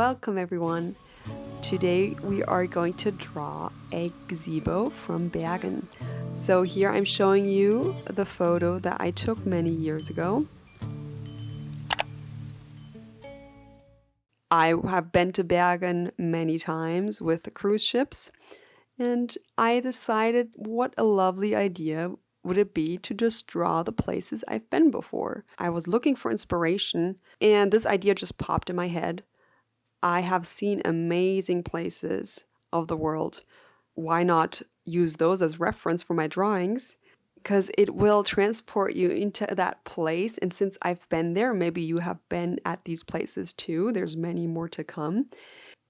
Welcome everyone! Today we are going to draw a gazebo from Bergen. So here I'm showing you the photo that I took many years ago. I have been to Bergen many times with the cruise ships, and I decided what a lovely idea would it be to just draw the places I've been before. I was looking for inspiration and this idea just popped in my head. I have seen amazing places of the world. Why not use those as reference for my drawings? Because it will transport you into that place. And since I've been there, maybe you have been at these places too. There's many more to come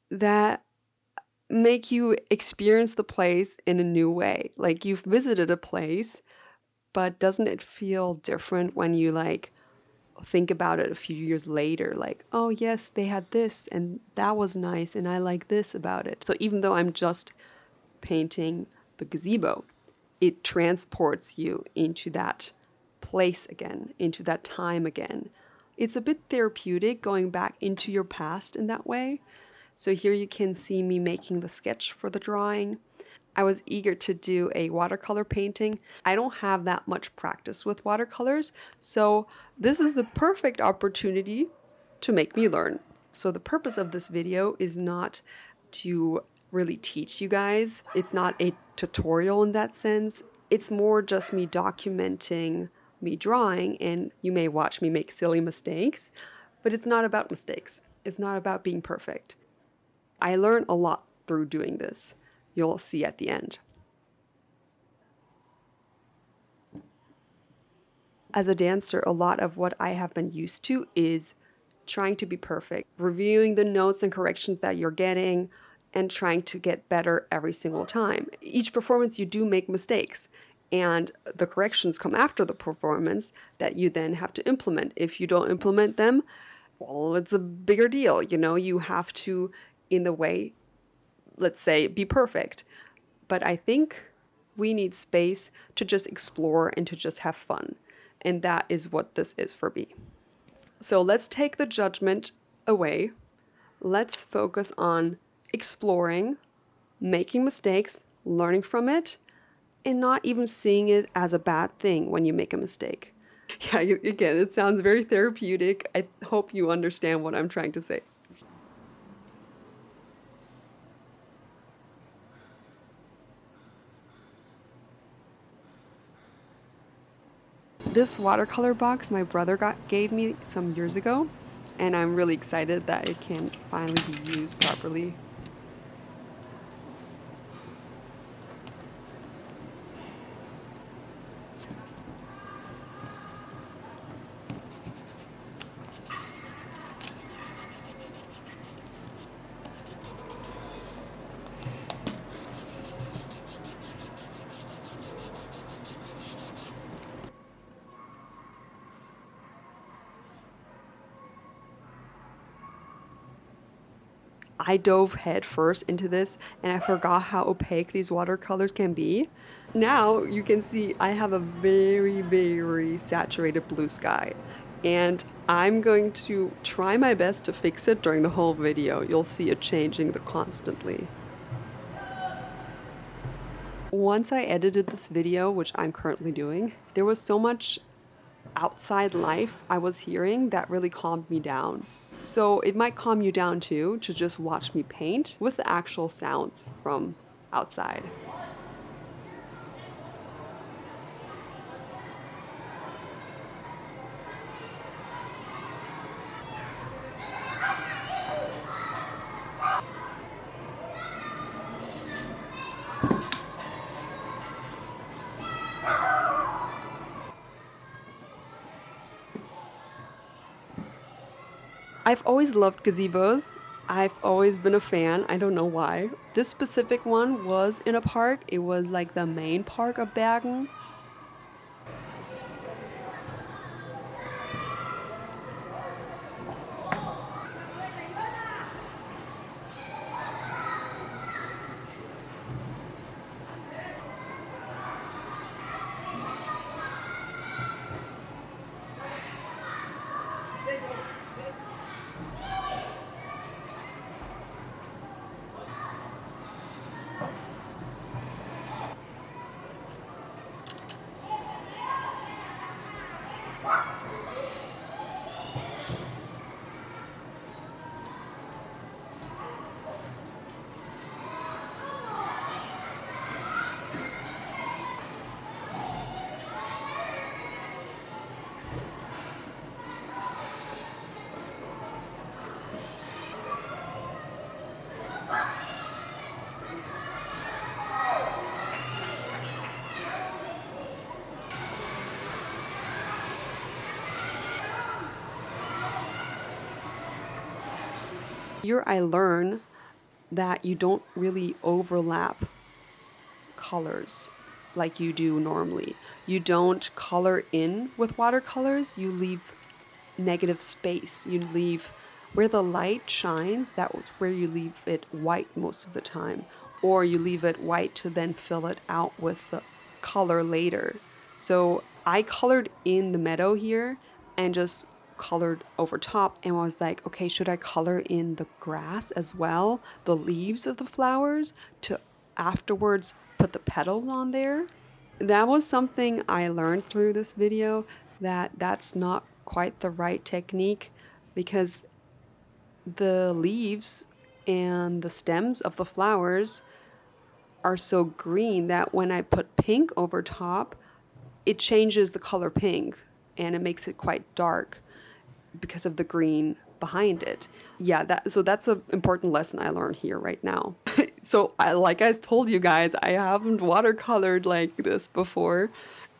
that make you experience the place in a new way. Like you've visited a place, but doesn't it feel different when you think about it a few years later, like, oh yes, they had this and that was nice and I like this about it. So even though I'm just painting the gazebo, it transports you into that place again, into that time again. It's a bit therapeutic going back into your past in that way. So here you can see me making the sketch for the drawing. I was eager to do a watercolor painting. I don't have that much practice with watercolors, so this is the perfect opportunity to make me learn. So the purpose of this video is not to really teach you guys. It's not a tutorial in that sense. It's more just me documenting me drawing, and you may watch me make silly mistakes, but it's not about mistakes. It's not about being perfect. I learn a lot through doing this. You'll see at the end. As a dancer, a lot of what I have been used to is trying to be perfect, reviewing the notes and corrections that you're getting, and trying to get better every single time. Each performance you do make mistakes, and the corrections come after the performance that you then have to implement. If you don't implement them, well, it's a bigger deal. You have to, in the way, let's say, be perfect. But I think we need space to just explore and to just have fun. And that is what this is for me. So let's take the judgment away. Let's focus on exploring, making mistakes, learning from it, and not even seeing it as a bad thing when you make a mistake. Yeah, again, it sounds very therapeutic. I hope you understand what I'm trying to say. This watercolor box my brother gave me some years ago, and I'm really excited that it can finally be used properly. I dove head first into this and I forgot how opaque these watercolors can be. Now you can see I have a very, very saturated blue sky, and I'm going to try my best to fix it during the whole video. You'll see it changing constantly. Once I edited this video, which I'm currently doing, there was so much outside life I was hearing that really calmed me down. So it might calm you down too, to just watch me paint with the actual sounds from outside. I've always loved gazebos. I've always been a fan. I don't know why. This specific one was in a park. It was like the main park of Bergen. Here I learn that you don't really overlap colors like you do normally. You don't color in with watercolors, you leave negative space. You leave where the light shines, that's where you leave it white most of the time. Or you leave it white to then fill it out with the color later. So I colored in the meadow here and just colored over top and was like, okay, should I color in the grass as well, the leaves of the flowers, to afterwards put the petals on there? That was something I learned through this video, that that's not quite the right technique, because the leaves and the stems of the flowers are so green that when I put pink over top, it changes the color pink and it makes it quite dark because of the green behind it. Yeah, that's an important lesson I learned here right now. So like I told you guys, I haven't watercolored like this before,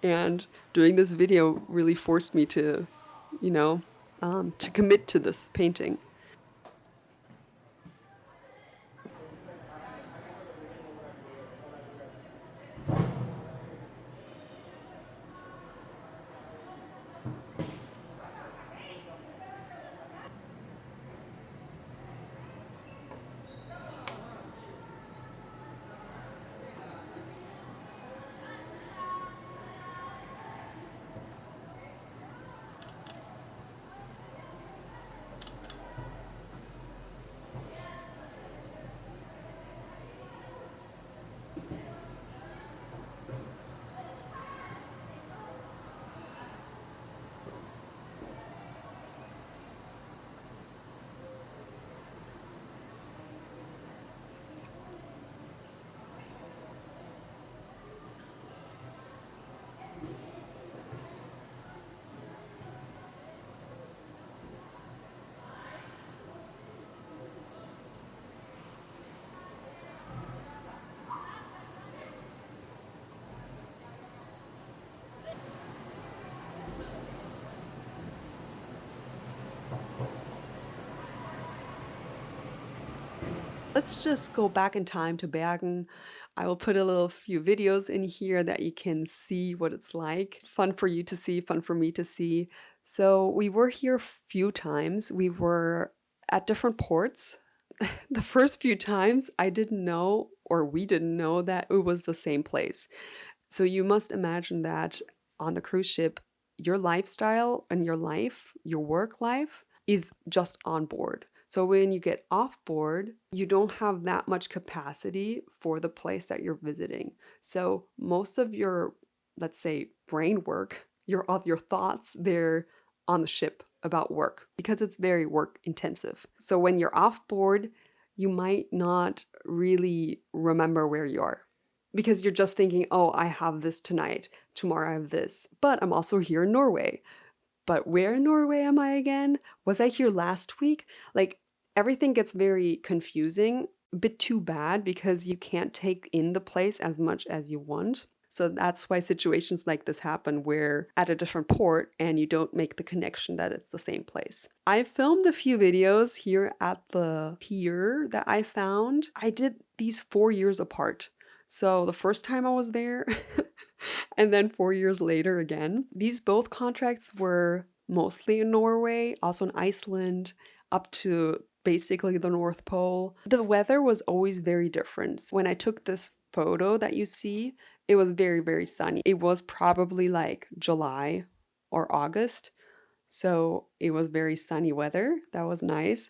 and doing this video really forced me to, you know, to commit to this painting. Let's just go back in time to Bergen. I will put a little few videos in here that you can see what it's like. Fun for you to see, fun for me to see. So we were here a few times. We were at different ports. The first few times I didn't know, or we didn't know, that it was the same place. So you must imagine that on the cruise ship, your lifestyle and your life, your work life, is just on board. So when you get off board, you don't have that much capacity for the place that you're visiting. So most of your, let's say, brain work, your thoughts, they're on the ship about work because it's very work intensive. So when you're off board, you might not really remember where you are, because you're just thinking, oh, I have this tonight, tomorrow I have this, but I'm also here in Norway. But where in Norway am I again? Was I here last week? Like, everything gets very confusing, a bit too bad, because you can't take in the place as much as you want. So that's why situations like this happen, where at a different port and you don't make the connection that it's the same place. I filmed a few videos here at the pier that I found. I did these 4 years apart. So the first time I was there, and then 4 years later again. These both contracts were mostly in Norway, also in Iceland, up to basically the North Pole. The weather was always very different. When I took this photo that you see, it was very, very sunny. It was probably like July or August. So it was very sunny weather. That was nice.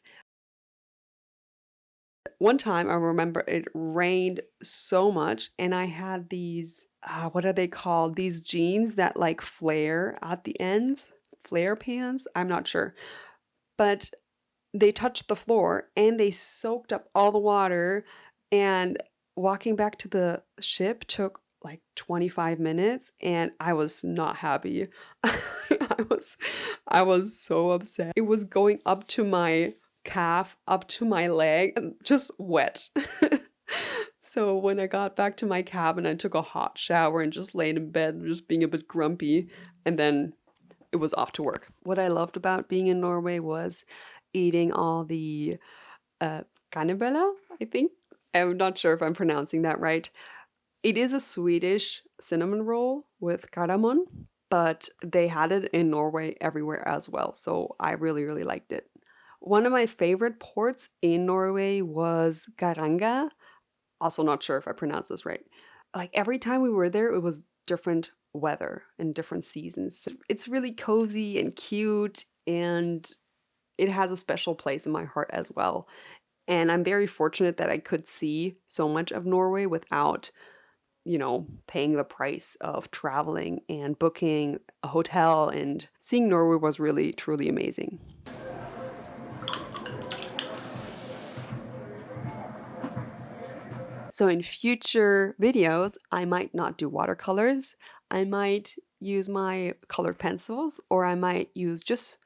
One time I remember it rained so much, and I had these, what are they called? These jeans that like flare at the ends, flare pants. I'm not sure, but they touched the floor and they soaked up all the water. And walking back to the ship took like 25 minutes, and I was not happy. I was so upset. It was going up to my calf, up to my leg, and just wet. So when I got back to my cabin, I took a hot shower and just laid in bed, just being a bit grumpy, and then it was off to work. What I loved about being in Norway was eating all the Cannibella, I think. I'm not sure if I'm pronouncing that right. It is a Swedish cinnamon roll with cardamom, but they had it in Norway everywhere as well. So I really, really liked it. One of my favorite ports in Norway was Garanga. Also, not sure if I pronounced this right. Like every time we were there, it was different weather and different seasons. So it's really cozy and cute, and it has a special place in my heart as well. And I'm very fortunate that I could see so much of Norway without, paying the price of traveling and booking a hotel. And seeing Norway was really, truly amazing. So in future videos, I might not do watercolors. I might use my colored pencils, or I might use just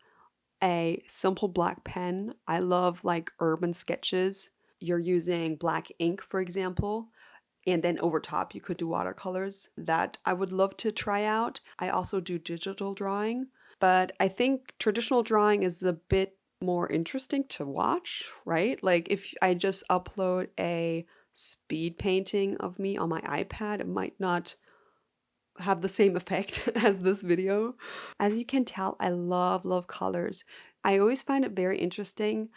a simple black pen. I love like urban sketches. You're using black ink, for example, and then over top you could do watercolors. That I would love to try out. I also do digital drawing, but I think traditional drawing is a bit more interesting to watch, right? Like if I just upload a speed painting of me on my iPad, it might not have the same effect as this video. As you can tell, I love colors. I always find it very interesting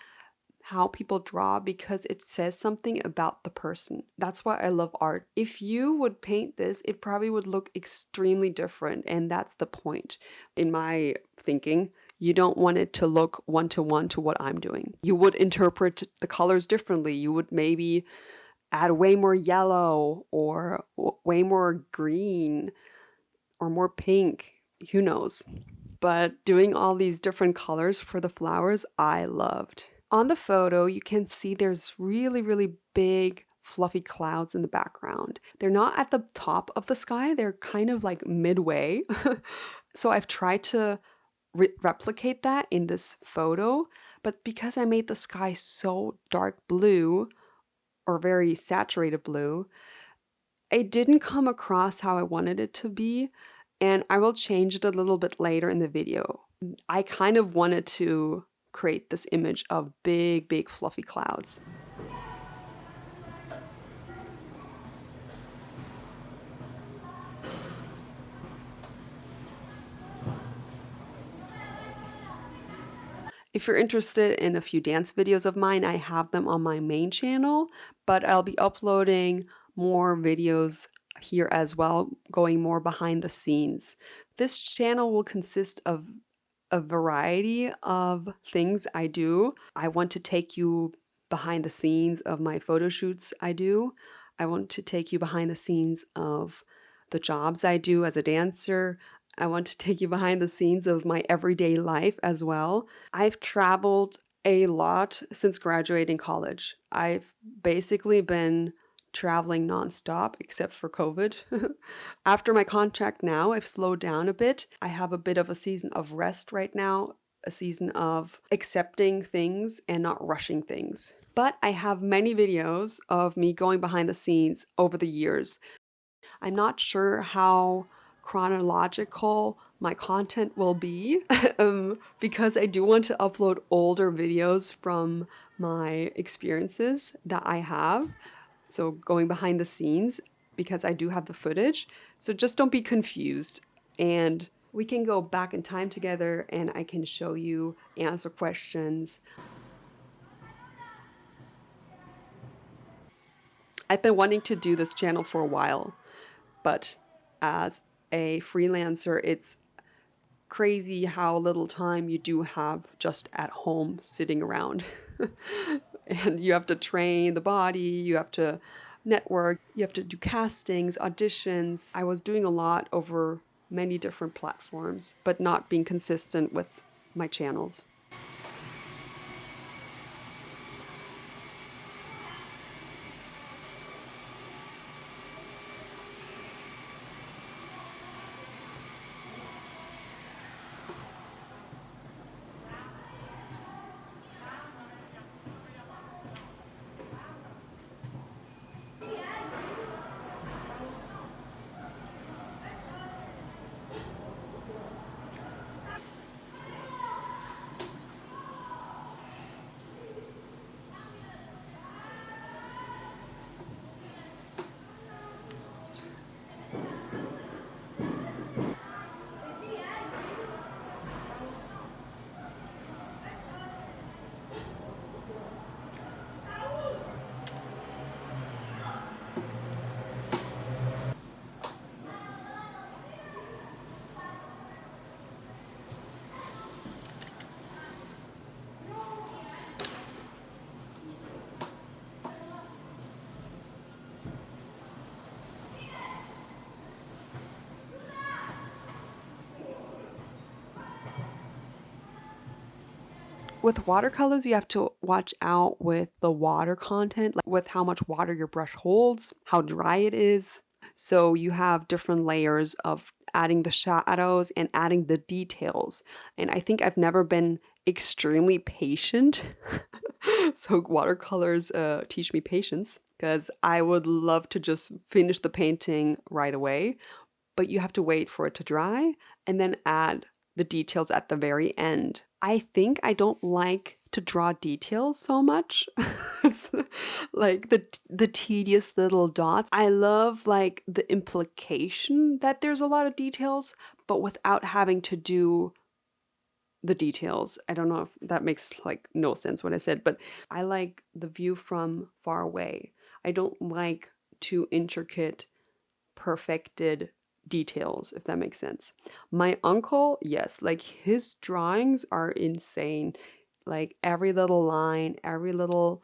how people draw because it says something about the person. That's why I love art. If you would paint this, it probably would look extremely different, and that's the point. In my thinking, you don't want it to look one to what I'm doing. You would interpret the colors differently. You would maybe add way more yellow or way more green or more pink. Who knows? But doing all these different colors for the flowers, I loved. On the photo, you can see there's really, really big fluffy clouds in the background. They're not at the top of the sky, they're kind of like midway. So I've tried to replicate that in this photo, but because I made the sky so dark blue or very saturated blue, it didn't come across how I wanted it to be, and I will change it a little bit later in the video. I kind of wanted to create this image of big fluffy clouds. If you're interested in a few dance videos of mine, I have them on my main channel, but I'll be uploading more videos here as well, going more behind the scenes. This channel will consist of a variety of things I do. I want to take you behind the scenes of my photo shoots I do. I want to take you behind the scenes of the jobs I do as a dancer. I want to take you behind the scenes of my everyday life as well. I've traveled a lot since graduating college. I've basically been traveling nonstop except for COVID. After my contract now, I've slowed down a bit. I have a bit of a season of rest right now, a season of accepting things and not rushing things. But I have many videos of me going behind the scenes over the years. I'm not sure how chronological my content will be because I do want to upload older videos from my experiences that I have. So going behind the scenes because I do have the footage. So just don't be confused. And we can go back in time together and I can show you, answer questions. I've been wanting to do this channel for a while, but as a freelancer, it's crazy how little time you do have just at home sitting around. And you have to train the body, you have to network, you have to do castings, auditions. I was doing a lot over many different platforms, but not being consistent with my channels. With watercolors, you have to watch out with the water content, like with how much water your brush holds, how dry it is. So you have different layers of adding the shadows and adding the details. And I think I've never been extremely patient. So watercolors teach me patience because I would love to just finish the painting right away, but you have to wait for it to dry and then add the details at the very end. I think I don't like to draw details so much. It's like the tedious little dots. I love like the implication that there's a lot of details, but without having to do the details. I don't know if that makes like no sense what I said, but I like the view from far away. I don't like too intricate, perfected details, if that makes sense. My uncle, yes, like his drawings are insane. Like every little line, every little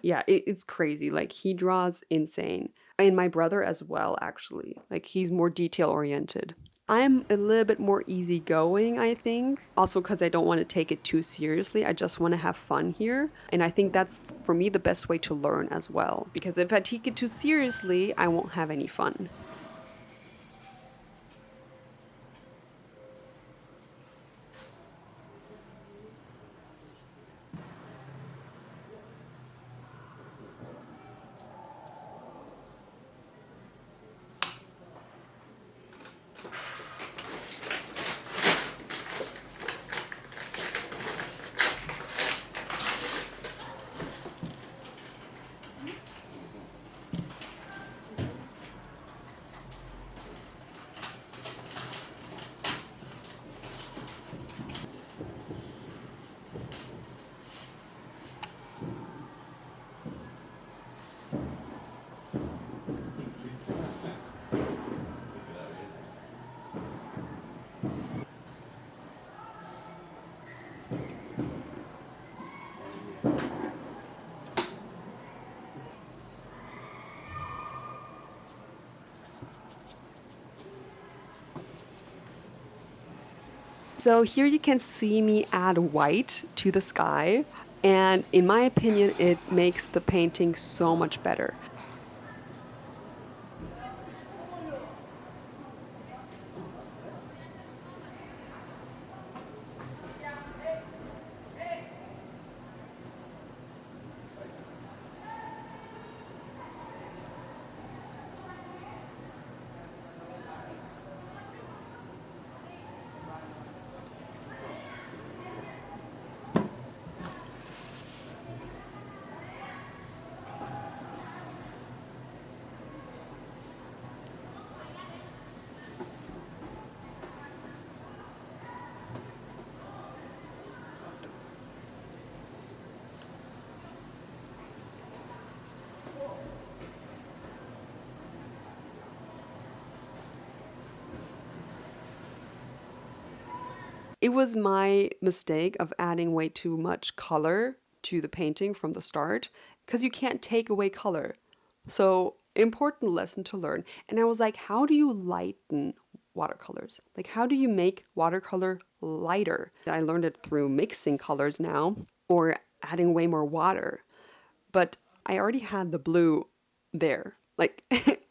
yeah, it's crazy. Like he draws insane. And my brother as well, actually. Like he's more detail oriented. I'm a little bit more easygoing, I think. Also because I don't want to take it too seriously. I just want to have fun here. And I think that's, for me, the best way to learn as well. Because if I take it too seriously, I won't have any fun. So here you can see me add white to the sky, and in my opinion, it makes the painting so much better. It was my mistake of adding way too much color to the painting from the start, because you can't take away color. So, important lesson to learn. And I was like, how do you lighten watercolors? Like, how do you make watercolor lighter? I learned it through mixing colors now or adding way more water. But I already had the blue there. Like,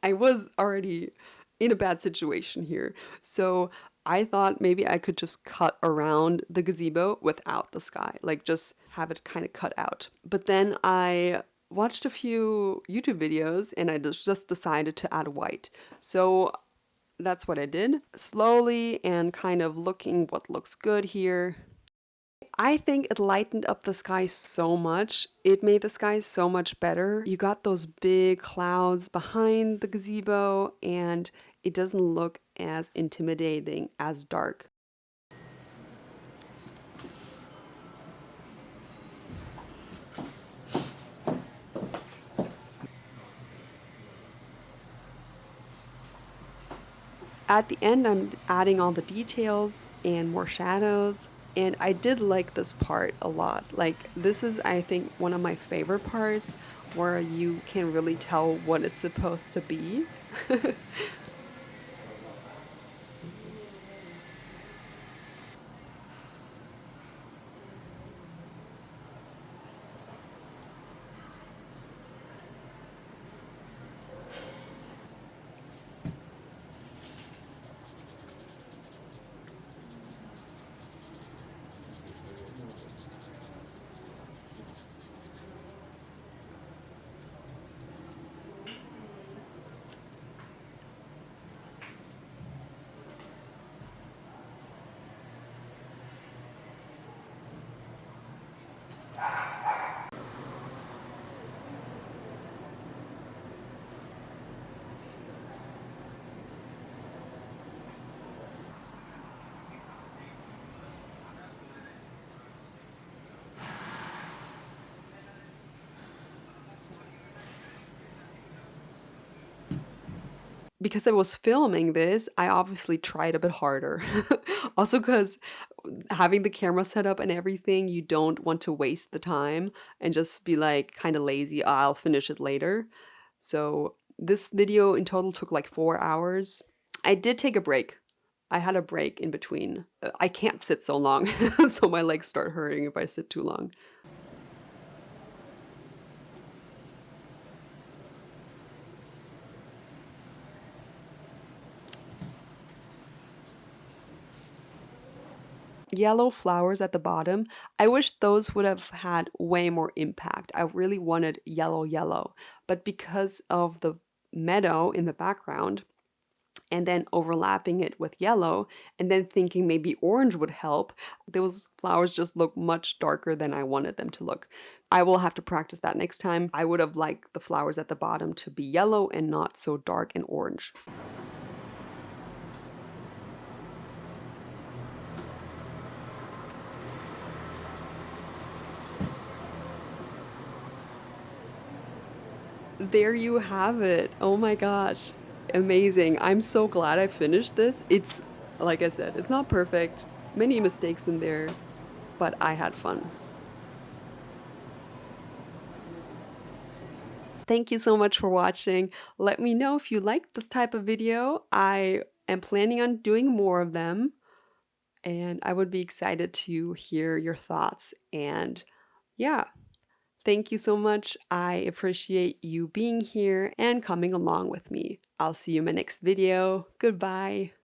I was already in a bad situation here. So I thought maybe I could just cut around the gazebo without the sky, like just have it kind of cut out. But then I watched a few YouTube videos and I just decided to add white. So that's what I did, slowly and kind of looking what looks good here. I think it lightened up the sky so much. It made the sky so much better. You got those big clouds behind the gazebo and it doesn't look as intimidating as dark. At the end, I'm adding all the details and more shadows. And I did like this part a lot. Like, this is, I think, one of my favorite parts where you can really tell what it's supposed to be. because I was filming this, I obviously tried a bit harder. Also, because having the camera set up and everything, you don't want to waste the time and just be like kind of lazy. "Ah, I'll finish it later." So this video in total took like 4 hours. I did take a break. I had a break in between. I can't sit so long, so my legs start hurting if I sit too long. Yellow flowers at the bottom, I wish those would have had way more impact. I really wanted yellow, yellow. But because of the meadow in the background, and then overlapping it with yellow, and then thinking maybe orange would help, those flowers just look much darker than I wanted them to look. I will have to practice that next time. I would have liked the flowers at the bottom to be yellow and not so dark and orange. There you have it. Oh my gosh. Amazing. I'm so glad I finished this. It's, like I said, it's not perfect. Many mistakes in there, but I had fun. Thank you so much for watching. Let me know if you like this type of video. I am planning on doing more of them, and I would be excited to hear your thoughts. And yeah, thank you so much. I appreciate you being here and coming along with me. I'll see you in my next video. Goodbye.